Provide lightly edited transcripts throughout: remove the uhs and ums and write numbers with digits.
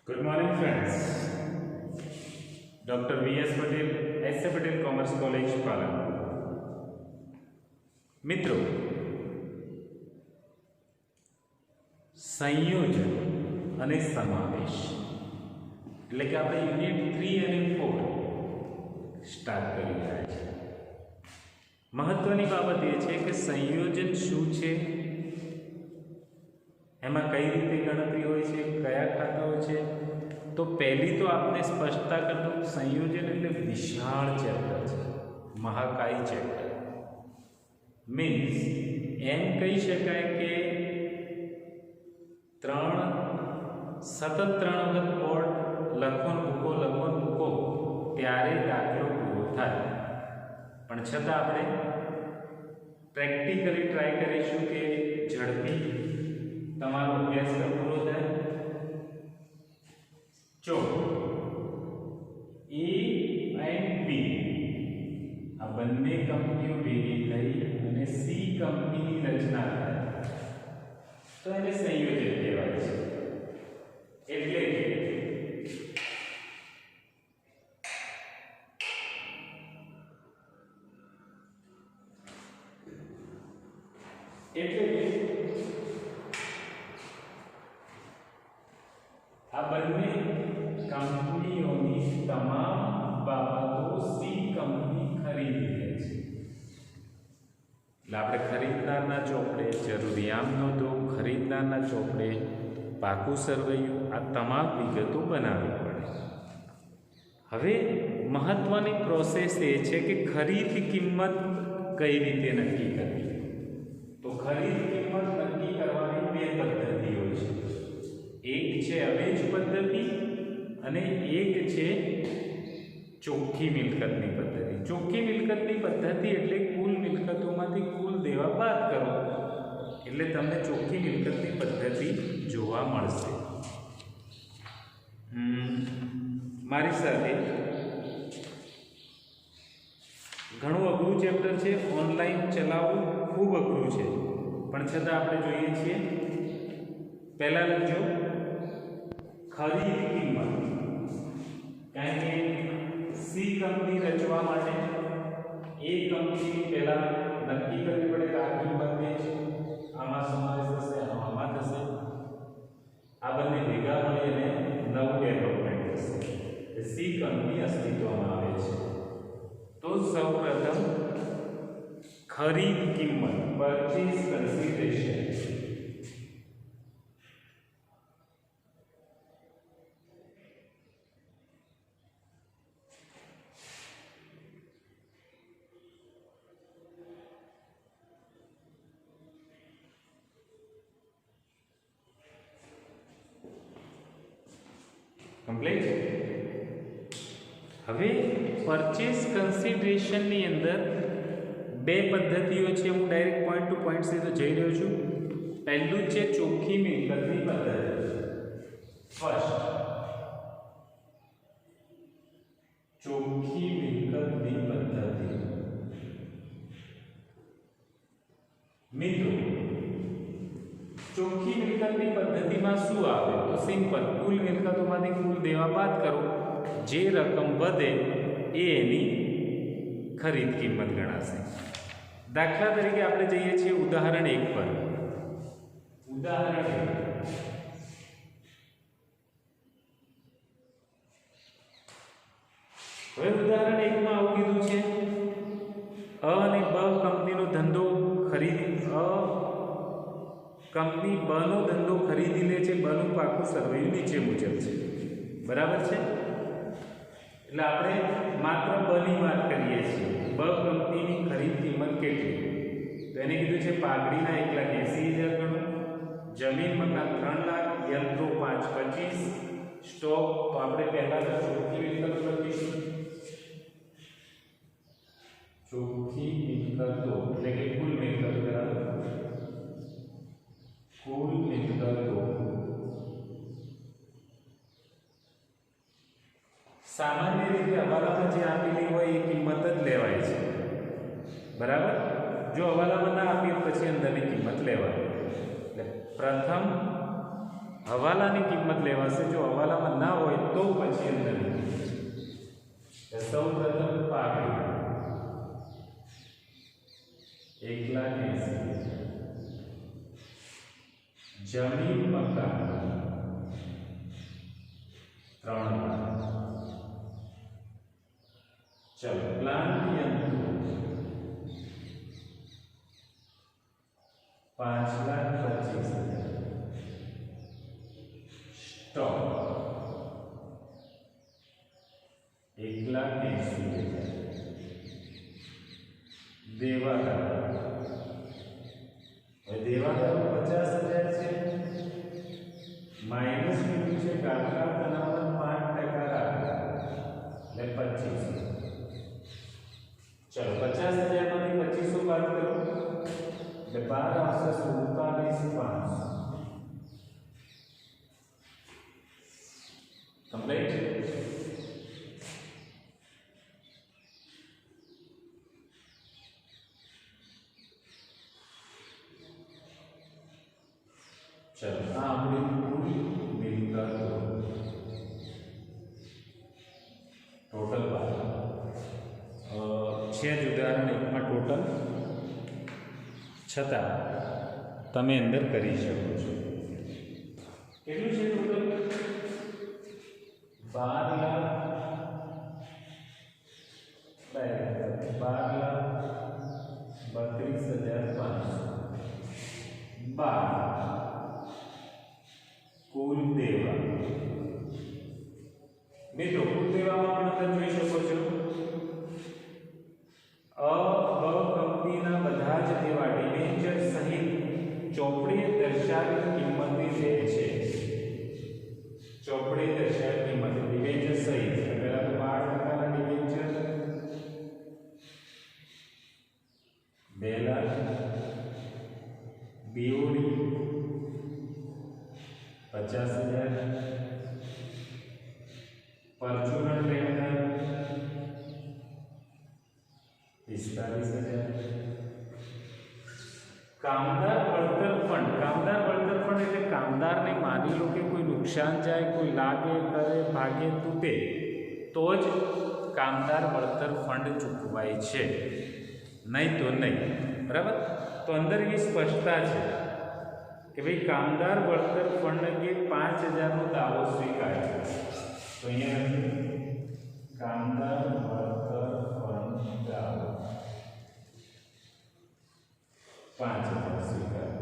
Good morning friends. Doctor V S Patel, S A Patel commerce college Palanpur. मित्रों, संयोजन અને સમાવેશ એટલે કે આપણે યુનિટ 3 અને 4 સ્ટાર્ટ કરી રહ્યા છીએ। મહત્વની બાબત એ છે કે સંયોજન શું છે, એમાં કઈ રીતે ગણતરી હોય છે, કયા ખાતાઓ છે। તો પહેલી તો આપને સ્પષ્ટતા કરી દઉં, સંયોજન એટલે વિશાળ ચેપ્ટર છે, મહાકાય ચેપ્ટર। મીન્સ એમ કહી શકાય કે સતત 3 વખત બોર્ડ લખો મૂકો ત્યારે દાખલો પૂરો થાય। પણ છતાં આપણે પ્રેક્ટિકલી ટ્રાય કરીશું કે ઝડપી તમારો અભ્યાસક્રમ પૂરો થાય। જો એ એન્ડ બી આ બંને કંપનીઓ ભેગી થઈ અને સી કંપનીની રચના થાય તો એને સંયોજન કહેવાય છે। એટલે કે આ બંને કંપનીઓની તમામ બાબતો સી કંપની ખરીદી લે છે। એટલે આપણે ખરીદનારના ચોપડે જરૂરિયાત નોંધો, ખરીદનારના ચોપડે પાકું સરવૈયું, આ તમામ વિગતો બનાવવી પડે। હવે મહત્વની પ્રોસેસ એ છે કે ખરીદ કિંમત કઈ રીતે નક્કી કરવી। તો ખરીદ કિંમત નક્કી કરવાની બે પદ્ધતિઓ છે, એક છે અવેજ પદ્ધતિ અને એક છે ચોખ્ખી મિલકતની પદ્ધતિ। ચોખ્ખી મિલકતની પદ્ધતિ એટલે કુલ મિલકતોમાંથી કુલ દેવા બાદ કરો એટલે તમને ચોખ્ખી મિલકતની પદ્ધતિ જોવા મળશે। મારી સાથે ઘણું અઘરું ચેપ્ટર છે, ઓનલાઈન ચલાવવું ખૂબ અઘરું છે, પણ છતાં આપણે જોઈએ છીએ। પહેલા લખજો ખરીદ કિંમત, કારણ કે સી કંપની રચવા માટે એ કંપનીની પહેલા નક્કી કરવી પડે કે આ કિંમત છે, આમાં સમાવેશ થશે, આમાં થશે, આ બંને ભેગા મળી અને નવું ડેવલપમેન્ટ થશે, સી કંપની અસ્તિત્વમાં આવે છે। તો સૌપ્રથમ ખરીદ કિંમત, પરચેઝ કન્સિડરેશન, કમ્પ્લીટ। હવે પરચેસ કન્સિડરેશનની અંદર બે પદ્ધતિઓ છે, હું ડાયરેક્ટ પોઈન્ટ ટુ પોઈન્ટ સીધો જઈ રહ્યો છું। પહેલું છે ચોખ્ખી મિલકતની પદ્ધતિ, ફર્સ્ટ ચોખ્ખી મિલકતની પદ્ધતિ। મિત્રો, ચોખ્ખી મિલકતની પદ્ધતિમાં શું આવે તો સિમ્પલ, કુલ મિલકતોમાંથી કુલ દેવા બાદ કરો, જે રકમ વધે એ એની ખરીદ કિંમત ગણાશે। દાખલા તરીકે આપણે જઈએ છીએ ઉદાહરણ 1 પર। ઉદાહરણ 1, હવે ઉદાહરણ 1 માં આવું કીધું છે અ અને બ કંપનીનો ધંધો કંપની બ નો ધંધો ખરીદી લે છે, બનું પાકું સરવૈયું નીચે મુજબ છે, બરાબર છે। એટલે આપણે માત્ર બની વાત કરીએ છીએ, બ કંપનીની ખરીદ કિંમત કેટલી, તો એને કીધું છે પાઘડીના 1,80,000 ગણો, જમીન મકાન 3 લાખ, યંત્રો 5,25,000, સ્ટોક તો આપણે પહેલા ચોખ્ખી મિલકત લખીશું, ચોખ્ખી મિલકતો એટલે કે કુલ મિલકત બરાબર, કુલ મિલકતો સામાન્ય રીતે હવાલામાં જે આપેલી હોય એ કિંમત જ લેવાય છે, બરાબર। જો હવાલામાં ના આપીએ પછી અંદરની કિંમત લેવાય। એટલે પ્રથમ હવાલાની કિંમત લેવાશે. જો હવાલામાં ના હોય તો પછી અંદર સૌ પ્રથમ પાકડી 1,80,000. જમીન મકાન 3 લાખ. चलो प्लांट यंत्र 5,25,000. स्टॉक 1,80,000. देवादार 50,000 છે. માઇનસ કેટલું છે? કાકા તનાવર 5% રાખે એટલે 25. चलो 50,000 માંથી 2500 બાદ કરો એટલે 12 આવશે. 47,500 કમ્પ્લીટ. चलो આ આપણી કુલ મિલકત ટોટલ બાદ છે જ ઉદાહરણ એકમાં ટોટલ, છતાં તમે અંદર કરી શકો છો. કેટલું છે ટોટલ? 12,32,500. કુલ દેવા મિત્રો, કુલ દેવામાં પણ તમે જોઈ શકો છો કંપનીના બધા જ દેવા ડિબેન્ચર સહિત ચોપડીએ દર્શાવેલ કિંમતની જે છે, ચોપડીએ દર્શાવેલ કિંમત ડિબેન્ચર સહિત પહેલા તો 12% ડિબેન્ચર 2 લાખ. બીઓડી 50,000. પરચુરણ રેન્ડર 45,000. કામદાર વળતર ફંડ. કામદાર વળતર ફંડ એટલે કામદારને માની લો કે કોઈ નુકસાન જાય, કોઈ લાગે, કરે, ભાગે, તૂટે તો જ કામદાર વળતર ફંડ ચૂકવાય છે, નહીં તો નહીં. બરાબર. તો અંદર એવી સ્પષ્ટતા છે કે ભાઈ કામદાર વળતર ફંડ કે 5,000નો દાવો સ્વીકારે. તો અહીંયા કામદાર વળતર ફંડ દાવો 5,000 સ્વીકારે.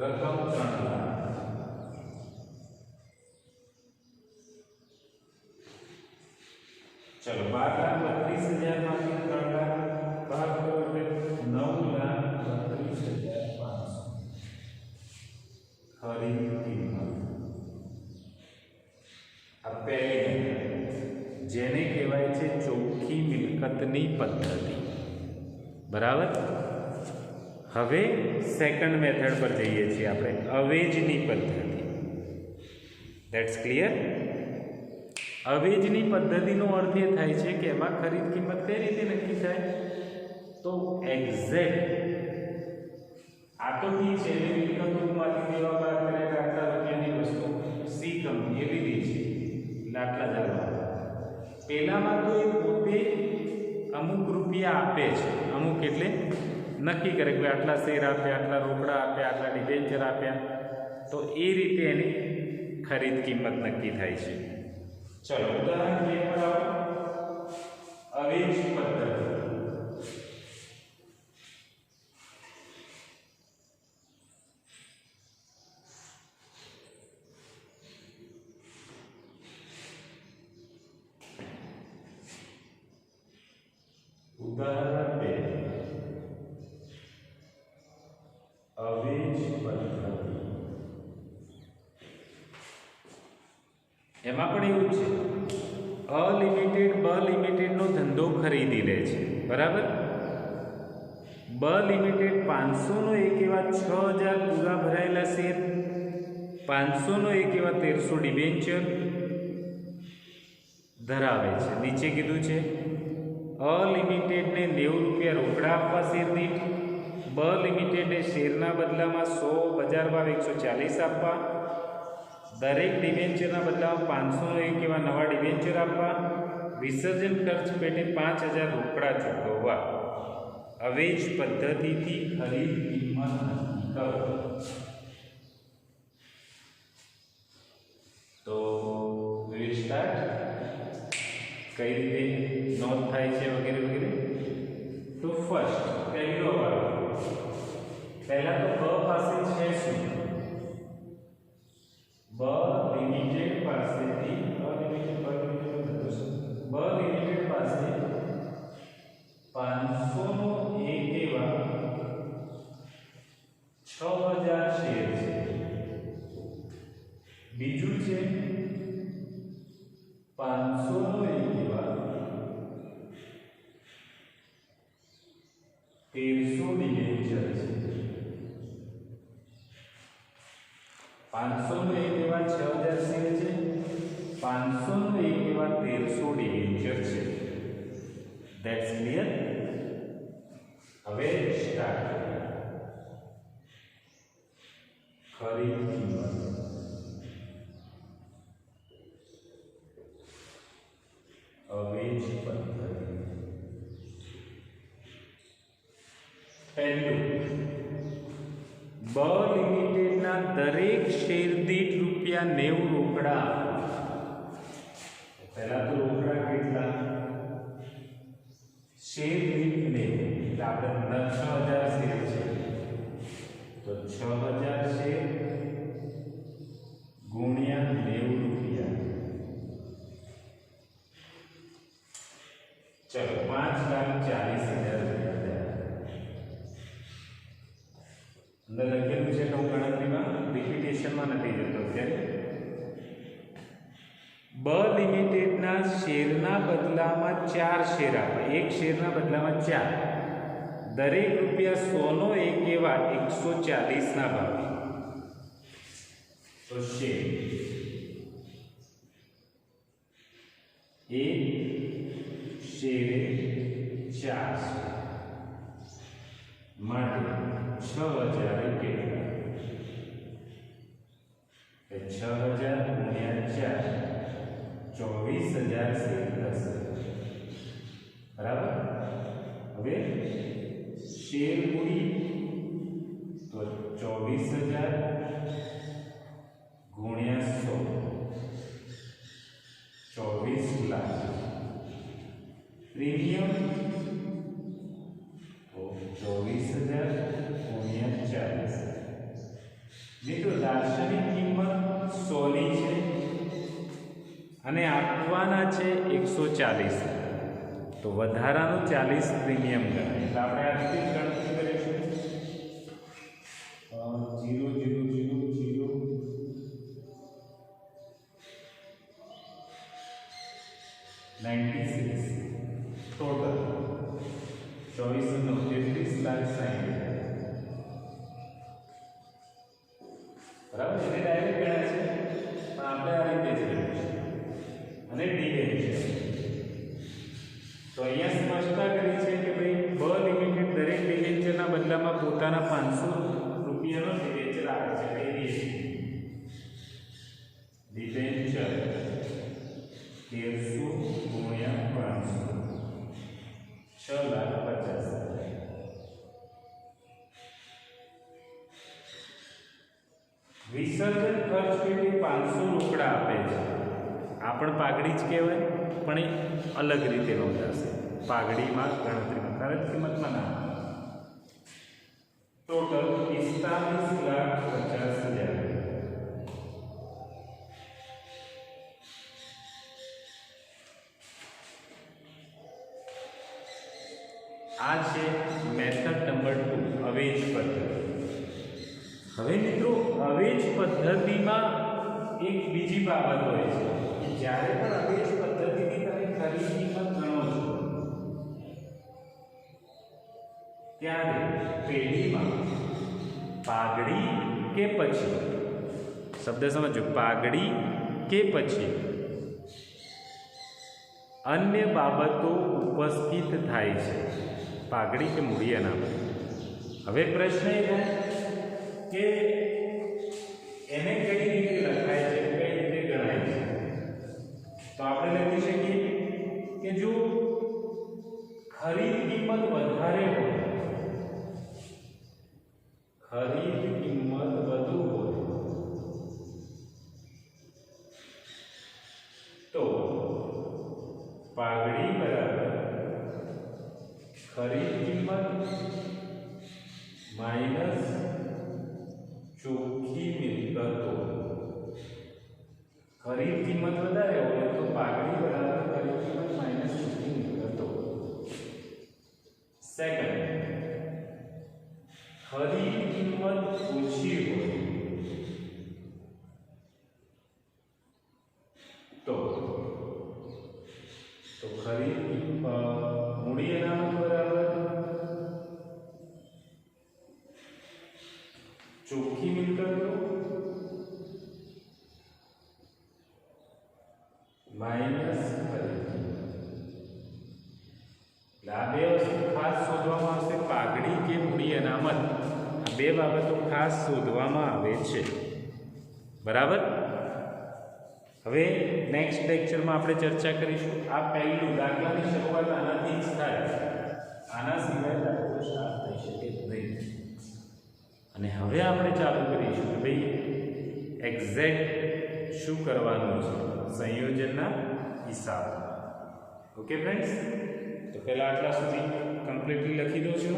રકમ 3 લાખ. चलो 12,32,000 માંથી 3 લાખ ભાગ કરો એટલે 9,32,500 ખરીદ કિંમત. આ પહેલી જેને કહેવાય છે ચોખ્ખી મિલકતની પદ્ધતિ. બરાબર. હવે સેકન્ડ મેથડ પર જઈએ છીએ આપણે, અવેજની પદ્ધતિ. That's clear. અવેજની પદ્ધતિનો અર્થ એ થાય છે કે એમાં ખરીદ કિંમત કઈ રીતે નક્કી થાય? તો એક્ઝેક્ટ આ તો ઠીક છે, મિલકતોમાંથી દેવા બાદ કરે આટલા રૂપિયાની વસ્તુ સી કંપની એ લીધી છે એટલે આટલા જ આવવા. પહેલામાં તો એ પોતે અમુક રૂપિયા આપે છે, અમુક એટલે નક્કી કરે કે આટલા શેર આપ્યા, આટલા રોકડા આપ્યા, આટલા ડિબેન્ચર આપ્યા, તો એ રીતે એની ખરીદ કિંમત નક્કી થાય છે. चलो उदाहरण 2 पर आओ. अवेज पद्धति. उदाहरण 2 अवेज पद्धति. એમાં પણ એવું છે, અલિમિટેડ બ લિમિટેડનો ધંધો ખરીદી લે છે. બરાબર. બ લિમિટેડ 500નો એક એવા 6,000 પૂરા ભરાયેલા શેર, 500નો એક એવા 1,300 ડિબેન્ચર ધરાવે છે. નીચે કીધું છે અલિમિટેડને 90 રૂપિયા રોકડા આપવા શેર દીઠ, બ બ લિમિટેડે શેરના બદલામાં 100 બજાર ભાવ 140 આપવા, દરેક ડિબેન્ચરના બદલામાં 500નો એક એવા નવા ડિબેન્ચર આપવા, વિસર્જન ખર્ચ પેટે 5000 રોકડા ચૂકવવા. અવેજ પદ્ધતિથી ખરીદ કિંમત નક્કી કરો. તો વિલ સ્ટાર્ટ. કઈ રીતે નોંધ થાય છે વગેરે વગેરે. તો ફર્સ્ટ પહેલો ભાગ, પહેલા તો બ પાસે છે શું? બ લિમિટેડ પાસેથી બ લિમિટેડ પાસે 500 નો એક એવા 6000 શેર છે. બીજું છે 500 નો એક એવા 1300 ડિબેન્ચર છે. 500 નો એક એવા 6000 શેર છે, 500 નો એક એવા 1300 ડિબેન્ચર છે. That's clear. હવે સ્ટાર્ટ. ખરીદ કિંમત. અવેજ પદ્ધતિ. પહેલું, બ લિમિટેડના દરેક શેર દીઠ ₹90 રોકડા. પહેલા તો રોકડા કેટલા? શેર દીઠ 90, આપણે 6000 શેર છે તો 6000 શેર ગુણ્યા ₹90. ચલો 5,40,000 અંદર લખેલું છે તો ગણતરીમાં રિપીટેશનમાં નથી જતો અત્યારે. બ લિમિટેડના શેરના બદલામાં 4 શેર આપે, એક શેરના બદલામાં 4, દરેક ₹100 નો એક એવા 140 ના ભાવે. તો શેર એક શેરે 4 માટે 6000 કેટલા? 6000 ગુણ્યા 4, 24000 શેર થશે. બરાબર. હવે શેર મૂડી તો 24000 ગુણ્યા 100, 24 લાખ. પ્રીમિયમ તો 24000 ગુણ્યા 40. મિત્રો દાર્શનિક કિંમત 100 ની છે અને આપવાના છે 140, તો વધારાનું 40 પ્રીમિયમ ગણાય. એટલે આપણે આ રીતે ગણતરી કરીશું. 0 0 0 0 96 ટોટલ 24 નો 33 લાખ 60. બરાબર. એને ડાયરેક્ટ ગણાય છે પણ આપણે આ રીતે જ ગણીશું. અને ડિબેન્ચર તો અહીંયા સ્પષ્ટતા કરી છે કે ભાઈ બ લિમિટેડ દરેક ડિબેન્ચરના બદલામાં પોતાના 500 રૂપિયાનો ડિબેન્ચર આપે છે. ડિબેન્ચર 1300 ગુણ્યા 500, 6,50,000. વિસર્જન ખર્ચ પેટે 500 રોકડા આપે છે. આ પણ પાઘડી જ કહેવાય પણ એ અલગ રીતે નોંધાશે. પાઘડીમાં ગણતરીમાં ખર્ચ કિંમતમાં ના. ટોટલ 45,50,000. આ છે મેથડ નંબર 2, અવેજ પદ્ધતિ. હવે મિત્રો અવેજ પદ્ધતિમાં એક બીજી બાબત હોય છે કે જ્યારે પણ અવેજ પદ્ધતિની તમે ખરીદ કિંમત ગણો છો ત્યારે પેઢીમાં પાઘડી કે પછી, શબ્દ સમજો, પાઘડી કે પછી અન્ય બાબતો ઉપસ્થિત થાય છે. પાઘડી કે મૂડી અનામત. હવે પ્રશ્ન એ થાય કે એને કઈ રીતે લખાય છે, કઈ રીતે ગણાય છે? તો આપણે લખી શકીએ કે જો ખરીદ કિંમત વધારે હોય, ખરીદ કિંમત વધુ હોય તો પાઘડી બરાબર ખરીદ કિંમત માઇનસ ચોખ્ખી મિલકતો. ખરીદ કિંમત વધારે હોય તો પાઘડી બરાબર ખરીદ કિંમત માઇનસ ચોખ્ખી મિલકતો. સેકન્ડ, ખરીદ કિંમત ઓછી હોય તો ખરીદ કિંમત મૂડી અનામત બરાબર ચોખ્ખી મિલકતો માઇનસ ખરીદ કિંમત. આ બે વસ્તુ ખાસ શોધવામાં આવશે, પાઘડી કે મૂડી અનામત. આ બે બાબતો ખાસ શોધવામાં આવે છે. બરાબર. હવે નેક્સ્ટ લેક્ચરમાં આપણે ચર્ચા કરીશું. આ પહેલું દાખલાની શરૂઆત આનાથી જ થાય, આના સિવાય દાખલો સ્ટાર્ટ થઈ શકે નહીં. અને હવે આપણે ચાલુ કરીશું કે ભાઈ એક્ઝેક્ટ શું કરવાનું છે સંયોજનના હિસાબ. ઓકે ફ્રેન્ડ્સ, તો પહેલા આટલા સુધી કમ્પ્લીટલી લખી દો છો.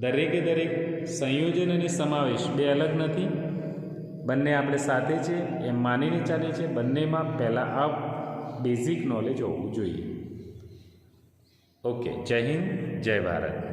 દરેકે દરેક સંયોજન અને સમાવેશ બે અલગ નથી, બંને આપણે સાથે છે એમ માનીને ચાલીએ છીએ. બંનેમાં પહેલાં આ બેઝિક નોલેજ હોવું જોઈએ. ઓકે, જય હિન્દ, જય ભારત.